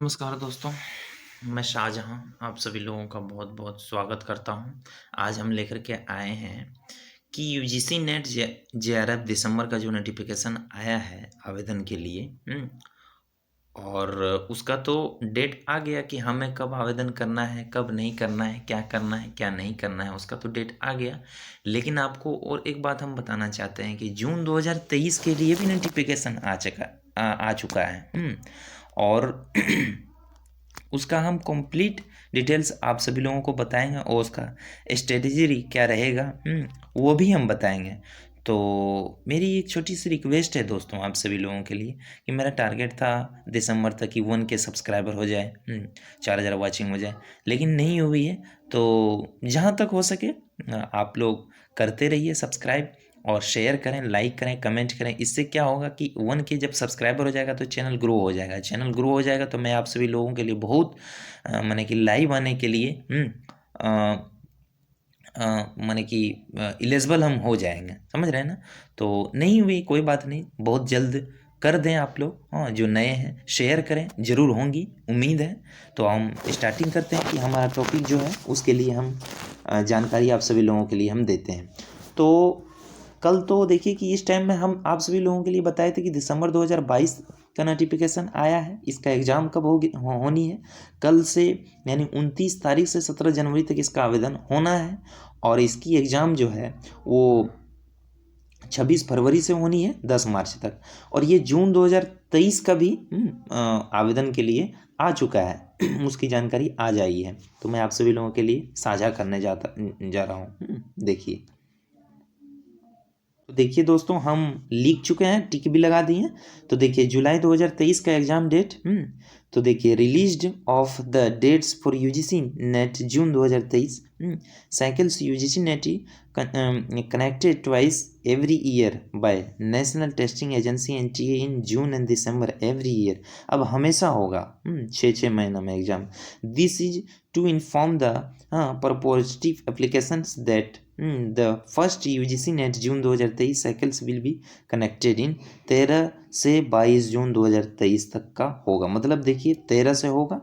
नमस्कार दोस्तों, मैं शाहजहाँ आप सभी लोगों का बहुत-बहुत स्वागत करता हूँ। आज हम लेकर के आए हैं कि यूजीसी नेट जे जेआरएफ दिसंबर का जो नोटिफ़िकेशन आया है आवेदन के लिए और उसका तो डेट आ गया कि हमें कब आवेदन करना है, कब नहीं करना है, क्या करना है, क्या नहीं करना है, उसका तो डेट आ गया। लेकिन आपको और एक बात हम बताना चाहते हैं कि जून 2023 के लिए भी नोटिफ़िकेशन आ चुका है। और उसका हम कंप्लीट डिटेल्स आप सभी लोगों को बताएंगे और उसका स्ट्रेटजी क्या रहेगा वो भी हम बताएंगे। तो मेरी एक छोटी सी रिक्वेस्ट है दोस्तों आप सभी लोगों के लिए कि मेरा टारगेट था दिसंबर तक कि 1K सब्सक्राइबर हो जाए, 4000 वाचिंग हो जाए, लेकिन नहीं हुई है। तो जहाँ तक हो सके आप लोग करते रहिए सब्सक्राइब और शेयर करें, लाइक करें, कमेंट करें। इससे क्या होगा कि 1K जब सब्सक्राइबर हो जाएगा तो चैनल ग्रो हो जाएगा। चैनल ग्रो हो जाएगा तो मैं आप सभी लोगों के लिए बहुत माने कि लाइव आने के लिए माने कि एलिजिबल हम हो जाएंगे, समझ रहे हैं ना। तो नहीं हुई कोई बात नहीं, बहुत जल्द कर दें आप लोग। हाँ, जो नए हैं शेयर करें, ज़रूर होंगी उम्मीद है। तो हम स्टार्टिंग करते हैं कि हमारा टॉपिक जो है उसके लिए हम जानकारी आप सभी लोगों के लिए हम देते हैं। तो कल तो देखिए कि इस टाइम में हम आप सभी लोगों के लिए बताए थे कि दिसंबर 2022 का नोटिफिकेशन आया है। इसका एग्ज़ाम कब होनी है, कल से यानी 29 तारीख से 17 जनवरी तक इसका आवेदन होना है। और इसकी एग्ज़ाम जो है वो 26 फरवरी से होनी है 10 मार्च तक। और ये जून 2023 का भी आवेदन के लिए आ चुका है उसकी जानकारी आ जाई है। तो मैं आप सभी लोगों के लिए साझा करने जा रहा हूँ। देखिए, तो देखिए दोस्तों, हम लिख चुके हैं, टिक भी लगा दिए हैं। तो देखिए जुलाई 2023 का एग्ज़ाम डेट, तो देखिए released of the dates for UGC NET June 2023। Cycles UGC NET connected twice every year by National Testing Agency NTA in June and December every year. अब हमेशा होगा 6 महीना में exam. This is to inform the purposive applications that the first UGC NET June 2023 cycles will be connected in 13 से 22 जून 2023 तक का होगा। मतलब देखिए 13 से होगा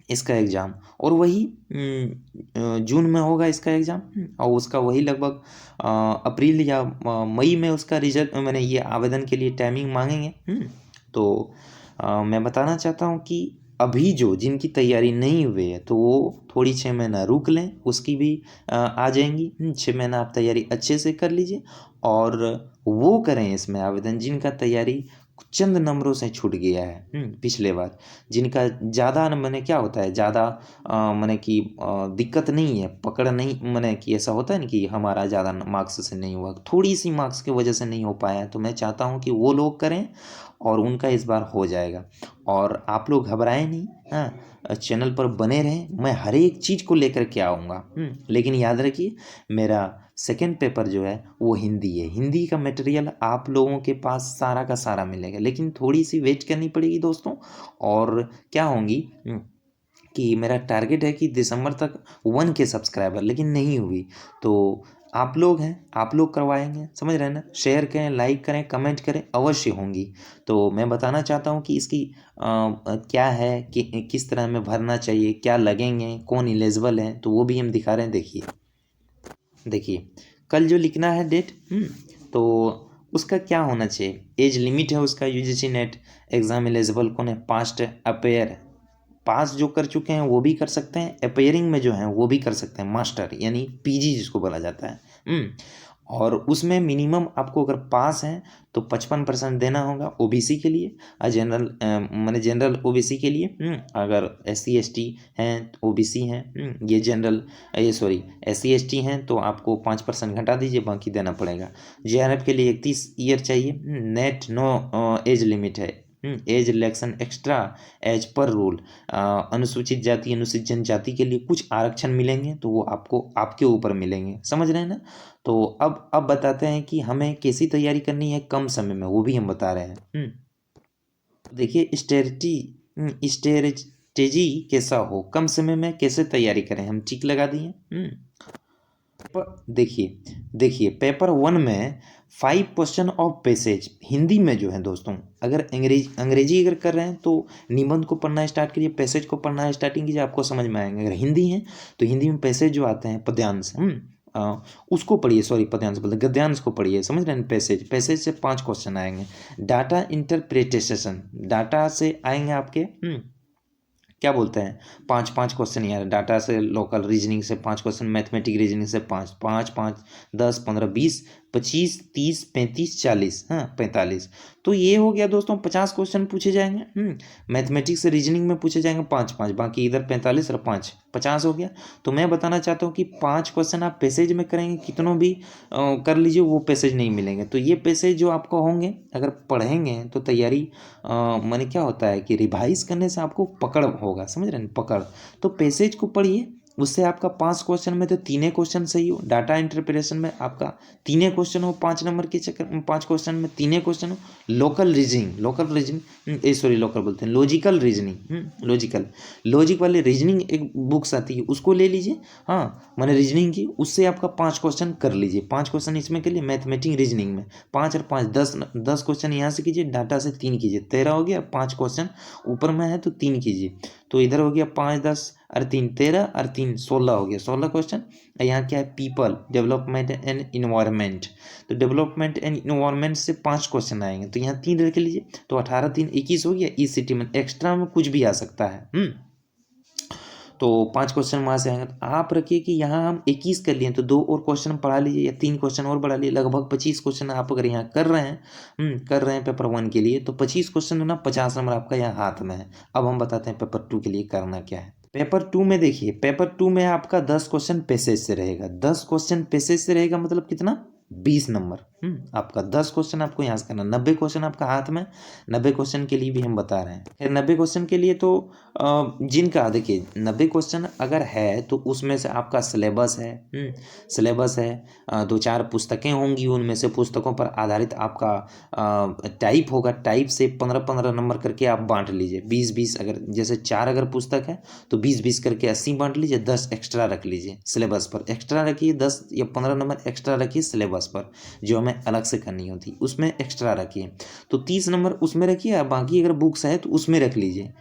इसका एग्ज़ाम, और वही जून में होगा इसका एग्ज़ाम। और उसका वही लगभग अप्रैल या मई में उसका रिजल्ट मैंने ये आवेदन के लिए टाइमिंग मांगेंगे। तो मैं बताना चाहता हूँ कि अभी जो जिनकी तैयारी नहीं हुई है तो वो थोड़ी 6 महीना रुक लें, उसकी भी आ जाएंगी। 6 महीना आप तैयारी अच्छे से कर लीजिए और वो करें इसमें आवेदन जिनका तैयारी चंद नंबरों से छूट गया है पिछले बार। जिनका ज़्यादा मैंने क्या होता है, ज़्यादा मैंने कि दिक्कत नहीं है, पकड़ नहीं, मैंने कि ऐसा होता है ना कि हमारा ज़्यादा मार्क्स से नहीं हुआ, थोड़ी सी मार्क्स की वजह से नहीं हो पाया। तो मैं चाहता हूँ कि वो लोग करें और उनका इस बार हो जाएगा। और आप लोग घबराएं नहीं, हाँ, चैनल पर बने रहें, मैं हर एक चीज़ को लेकर के आऊँगा। लेकिन याद रखिए मेरा सेकेंड पेपर जो है वो हिंदी है। हिंदी का मटेरियल आप लोगों के पास सारा का सारा मिलेगा, लेकिन थोड़ी सी वेट करनी पड़ेगी दोस्तों। और क्या होंगी कि मेरा टारगेट है कि दिसंबर तक 1K सब्सक्राइबर, लेकिन नहीं हुई। तो आप लोग हैं, आप लोग करवाएंगे, समझ रहे हैं ना। शेयर करें, लाइक करें, कमेंट करें, अवश्य होंगी। तो मैं बताना चाहता हूँ कि इसकी क्या है कि किस तरह में भरना चाहिए, क्या लगेंगे, कौन एलिजिबल है, तो वो भी हम दिखा रहे हैं। देखिए कल जो लिखना है डेट, तो उसका क्या होना चाहिए, एज लिमिट है उसका। यूजीसी नेट एग्ज़ाम एलिजिबल कौन है, पास्ट अपेयर, पास जो कर चुके हैं वो भी कर सकते हैं, अपेयरिंग में जो हैं वो भी कर सकते हैं, मास्टर यानी पीजी जिसको बोला जाता है। और उसमें मिनिमम आपको अगर पास हैं तो 55% देना होगा ओबीसी के लिए, और जनरल माने जनरल ओबीसी के लिए। अगर एससी एसटी हैं, ओबीसी हैं, ये जनरल, ये सॉरी एससी एसटी हैं तो आपको 5% घटा दीजिए, बाकी देना पड़ेगा। जेआरएफ के लिए 31 ईयर चाहिए। नेट नो एज लिमिट है। एज रिलैक्सन एक्स्ट्रा एज पर रूल। अनुसूचित जाति अनुसूचित जनजाति के लिए कुछ आरक्षण मिलेंगे तो वो आपको आपके ऊपर मिलेंगे, समझ रहे हैं ना। तो अब बताते हैं कि हमें कैसी तैयारी करनी है कम समय में, वो भी हम बता रहे हैं। देखिए स्ट्रेटेजी कैसा हो, कम समय में कैसे तैयारी करें, हम टिक लगा दिए। देखिए पेपर 1 में 5 क्वेश्चन ऑफ पैसेज हिंदी में जो है दोस्तों, अगर अंग्रेजी अगर कर रहे हैं तो निबंध को पढ़ना स्टार्ट करिए, पैसेज को पढ़ना स्टार्टिंग कीजिए, आपको समझ में आएंगे। अगर हिंदी है तो हिंदी में पैसेज जो आते हैं पद्यांश, उसको पढ़िए, सॉरी पद्यांश बोलते गद्यांश को पढ़िए, समझ रहे हैं। पैसेज से 5 क्वेश्चन आएंगे। डाटा इंटरप्रिटेशन, डाटा से आएंगे आपके क्या बोलते हैं 5 क्वेश्चन यार, डाटा से लोकल रीजनिंग से 5 क्वेश्चन, मैथमेटिक रीजनिंग से 5 5 5 10 15 20 25 30 35 40, हाँ 45। तो ये हो गया दोस्तों 50 क्वेश्चन पूछे जाएंगे। मैथमेटिक्स से रीजनिंग में पूछे जाएंगे 5 5, बाकी इधर 45 और 5 50 हो गया। तो मैं बताना चाहता हूँ कि 5 क्वेश्चन आप पैसेज में करेंगे, कितनों भी कर लीजिए, वो पैसेज नहीं मिलेंगे। तो ये पैसेज जो आपको होंगे अगर पढ़ेंगे तो तैयारी माने क्या होता है कि रिवाइज करने से आपको पकड़ होगा, समझ रहे हैं, पकड़। तो पैसेज को पढ़िए, उससे आपका 5 क्वेश्चन में तो 3 क्वेश्चन सही हो, डाटा इंटरप्रिटेशन में आपका 3 क्वेश्चन हो 5 नंबर के चक्कर में, 5 क्वेश्चन में 3 क्वेश्चन हो। लोकल रीजनिंग सॉरी लोकल बोलते हैं, लॉजिकल रीजनिंग, लॉजिक वाले रीजनिंग एक बुक्स आती है, उसको ले लीजिए। हाँ मैंने रीजनिंग की, उससे आपका 5 क्वेश्चन कर लीजिए, 5 क्वेश्चन इसमें के लिए, मैथमेटिक रीजनिंग में 5 और 5 10 क्वेश्चन यहाँ से कीजिए, डाटा से 3 कीजिए, 13 हो गया। 5 क्वेश्चन ऊपर में है तो 3 कीजिए, तो इधर हो गया 5 10 और 3 13 और 3 16 हो गया, 16 क्वेश्चन। यहाँ क्या है, पीपल डेवलपमेंट एंड इन्वायरमेंट, तो डेवलपमेंट एंड इन्वायरमेंट से 5 क्वेश्चन आएंगे, तो यहाँ 3 रख लीजिए, तो 18 3 21 हो गया। इस सिटी में एक्स्ट्रा में कुछ भी आ सकता है। तो 5 क्वेश्चन वहाँ से आएंगे। तो आप रखिए कि यहाँ हम 21 कर लिए तो 2 और क्वेश्चन पढ़ा लीजिए या 3 क्वेश्चन और बढ़ा लीजिए, लगभग 25 क्वेश्चन आप अगर यहाँ कर रहे हैं पेपर 1 के लिए, तो 25 क्वेश्चन ना 50 नंबर आपका यहाँ हाथ में है। अब हम बताते हैं पेपर 2 के लिए करना क्या है। पेपर 2 में देखिए, पेपर 2 में आपका 10 क्वेश्चन पैसेज से रहेगा। 10 क्वेश्चन पैसेज से रहेगा मतलब कितना, 20 नंबर। आपका 10 क्वेश्चन आपको यहाँ से करना, 90 क्वेश्चन आपका हाथ में। 90 क्वेश्चन के लिए भी हम बता रहे हैं। फिर 90 क्वेश्चन के लिए तो जिनका देखिए 90 क्वेश्चन अगर है तो उसमें से आपका सिलेबस है, 2-4 पुस्तकें होंगी, उनमें से पुस्तकों पर आधारित आपका टाइप होगा, टाइप से 15-15 नंबर करके आप बांट लीजिए। 20-20 अगर जैसे 4 अगर पुस्तक है तो 20-20 करके 80 बांट लीजिए, 10 एक्स्ट्रा रख लीजिए सिलेबस पर, एक्स्ट्रा रखिए 10 या 15 नंबर एक्स्ट्रा रखिए सिलेबस पर, जो हमें अलग से करनी होती उसमें एक्स्ट्रा रखिए। तो 30 नंबर उसमें रखिए, बाकी अगर बुक्स है तो उसमें रख लीजिए।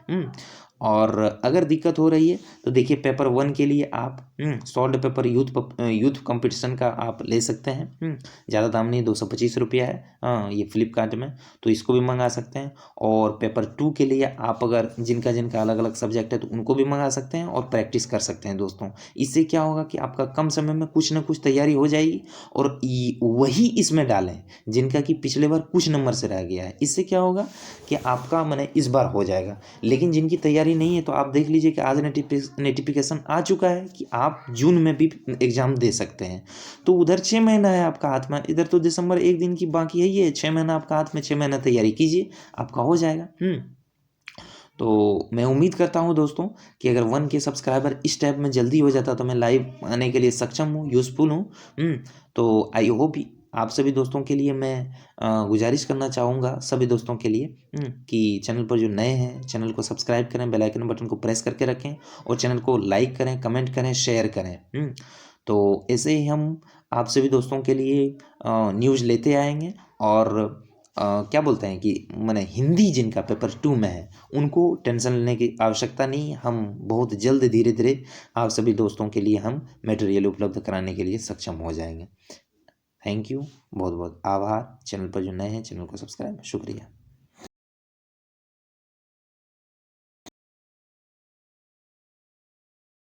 और अगर दिक्कत हो रही है तो देखिए पेपर 1 के लिए आप सॉल्ड पेपर यूथ कंपटीशन का आप ले सकते हैं। ज़्यादा दाम नहीं, 225 रुपया है, ये फ्लिपकार्ट में, तो इसको भी मंगा सकते हैं। और पेपर 2 के लिए आप अगर जिनका जिनका अलग अलग सब्जेक्ट है तो उनको भी मंगा सकते हैं और प्रैक्टिस कर सकते हैं दोस्तों। इससे क्या होगा कि आपका कम समय में कुछ ना कुछ तैयारी हो जाएगी, और वही इसमें डालें जिनका कि पिछले बार कुछ नंबर से रह गया है। इससे क्या होगा कि आपका मैंने इस बार हो जाएगा। लेकिन जिनकी तैयारी नहीं है तो आप देख लीजिए कि आज नोटिफिकेशन आ चुका है कि आप जून में भी एग्जाम दे सकते हैं। तो उधर 6 महीना है आपका हाथ में, इधर तो दिसंबर 1 दिन की बाकी है, ये 6 महीना आपका हाथ में, 6 महीना तैयारी कीजिए, आपका हो जाएगा। तो मैं उम्मीद करता हूं दोस्तों कि अगर 1 के सब्सक्राइबर इस टाइप में जल्दी हो जाता तो मैं लाइव आने के लिए सक्षम हूँ, यूज़फुल हूँ। तो आई होप आप सभी दोस्तों के लिए मैं गुजारिश करना चाहूँगा, सभी दोस्तों के लिए कि चैनल पर जो नए हैं चैनल को सब्सक्राइब करें, बेल आइकन बटन को प्रेस करके रखें, और चैनल को लाइक करें, कमेंट करें, शेयर करें। तो ऐसे ही हम आप सभी दोस्तों के लिए न्यूज़ लेते आएंगे। और क्या बोलते हैं कि मैंने हिंदी जिनका पेपर 2 में है उनको टेंशन लेने की आवश्यकता नहीं, हम बहुत जल्द धीरे धीरे आप सभी दोस्तों के लिए हम मटेरियल उपलब्ध कराने के लिए सक्षम हो जाएंगे। थैंक यू, बहुत बहुत आभार। चैनल पर जो नए हैं चैनल को सब्सक्राइब, शुक्रिया।